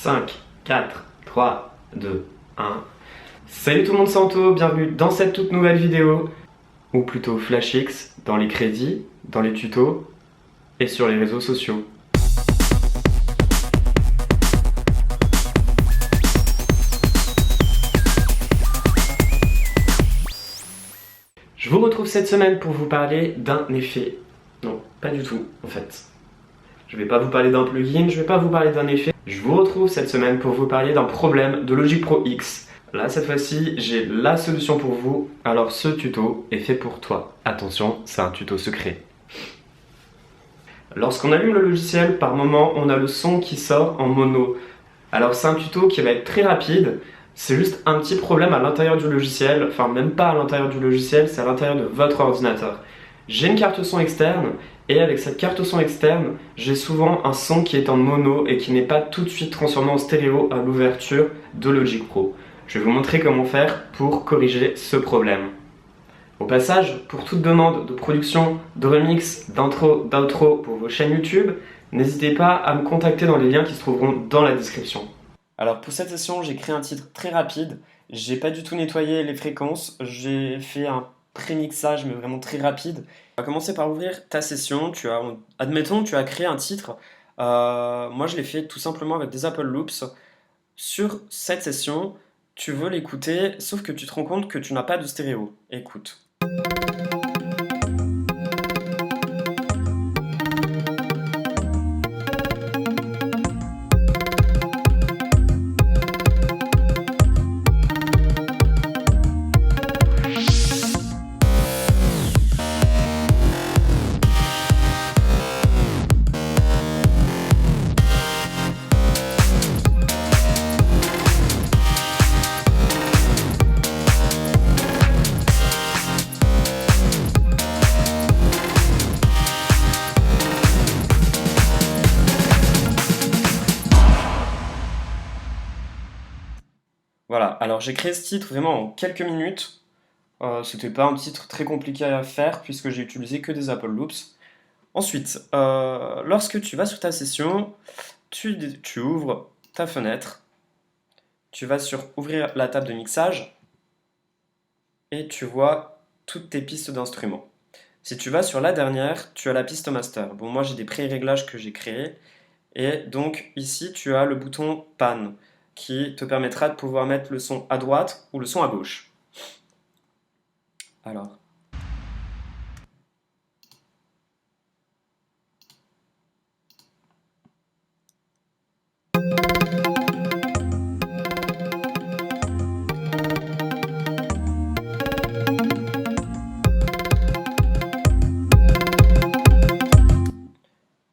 5, 4, 3, 2, 1. Salut tout le monde, c'est Anto, bienvenue dans cette toute nouvelle vidéo, ou plutôt FlashX, dans les crédits, dans les tutos et sur les réseaux sociaux. Je vous retrouve cette semaine pour vous parler d'un effet. Non, pas du tout en fait. Je vais pas vous parler d'un plugin, je vais pas vous parler d'un effet. Je vous retrouve cette semaine pour vous parler d'un problème de Logic Pro X. Là, cette fois-ci, j'ai la solution pour vous. Alors, ce tuto est fait pour toi. Attention, c'est un tuto secret. Lorsqu'on allume le logiciel, par moment, on a le son qui sort en mono. Alors, c'est un tuto qui va être très rapide. C'est juste un petit problème à l'intérieur du logiciel. Enfin, même pas à l'intérieur du logiciel, c'est à l'intérieur de votre ordinateur. J'ai une carte son externe. Et avec cette carte son externe, j'ai souvent un son qui est en mono et qui n'est pas tout de suite transformé en stéréo à l'ouverture de Logic Pro. Je vais vous montrer comment faire pour corriger ce problème. Au passage, pour toute demande de production, de remix, d'intro, d'outro pour vos chaînes YouTube, n'hésitez pas à me contacter dans les liens qui se trouveront dans la description. Alors pour cette session, j'ai créé un titre très rapide. J'ai pas du tout nettoyé les fréquences, j'ai fait un pré-mixage mais vraiment très rapide. On va commencer par ouvrir ta session. Admettons, tu as créé un titre. Moi, je l'ai fait tout simplement avec des Apple Loops. Sur cette session, tu veux l'écouter, sauf que tu te rends compte que tu n'as pas de stéréo. Écoute. Voilà, alors j'ai créé ce titre vraiment en quelques minutes. C'était pas un titre très compliqué à faire puisque j'ai utilisé que des Apple Loops. Ensuite, lorsque tu vas sur ta session, tu ouvres ta fenêtre, tu vas sur ouvrir la table de mixage et tu vois toutes tes pistes d'instruments. Si tu vas sur la dernière, tu as la piste master. Bon, moi j'ai des pré-réglages que j'ai créés et donc ici tu as le bouton pan qui te permettra de pouvoir mettre le son à droite ou le son à gauche. Alors.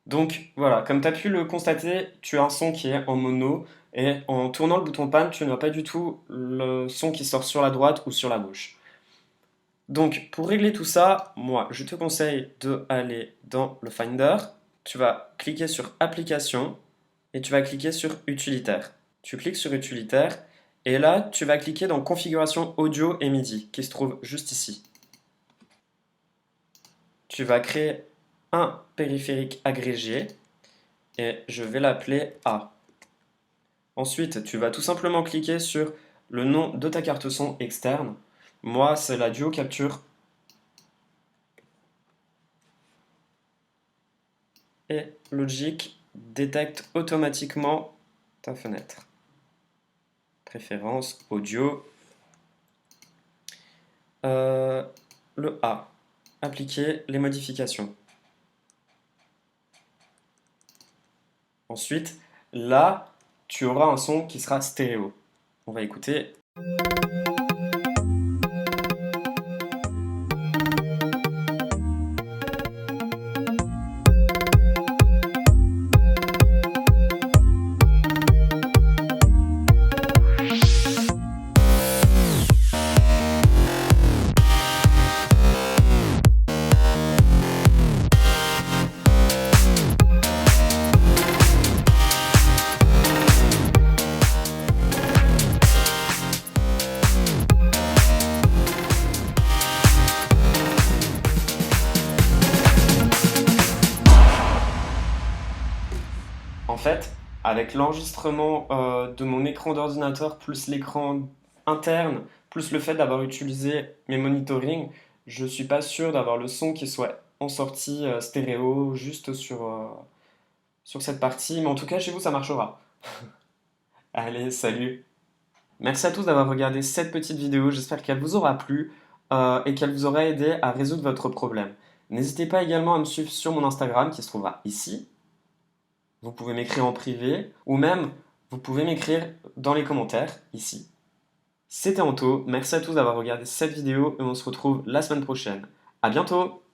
Donc voilà, comme tu as pu le constater, tu as un son qui est en mono et en tournant le bouton pan, tu n'as pas du tout le son qui sort sur la droite ou sur la gauche. Donc pour régler tout ça, moi je te conseille d'aller dans le Finder, tu vas cliquer sur Application et tu vas cliquer sur Utilitaire. Tu cliques sur Utilitaire et là tu vas cliquer dans Configuration audio et MIDI qui se trouve juste ici. Tu vas créer un périphérique agrégé et je vais l'appeler A. Ensuite, tu vas tout simplement cliquer sur le nom de ta carte son externe. Moi, c'est la Duo Capture. Et Logic détecte automatiquement ta fenêtre. Préférence audio. Le A. Appliquer les modifications. Ensuite, là, tu auras un son qui sera stéréo. On va écouter. avec l'enregistrement de mon écran d'ordinateur, plus l'écran interne, plus le fait d'avoir utilisé mes monitorings, je suis pas sûr d'avoir le son qui soit en sortie stéréo juste sur cette partie, mais en tout cas chez vous ça marchera. Allez, salut! Merci à tous d'avoir regardé cette petite vidéo, j'espère qu'elle vous aura plu et qu'elle vous aura aidé à résoudre votre problème. N'hésitez pas également à me suivre sur mon Instagram qui se trouvera ici. Vous pouvez m'écrire en privé ou même vous pouvez m'écrire dans les commentaires ici. C'était Anto, merci à tous d'avoir regardé cette vidéo et on se retrouve la semaine prochaine. À bientôt!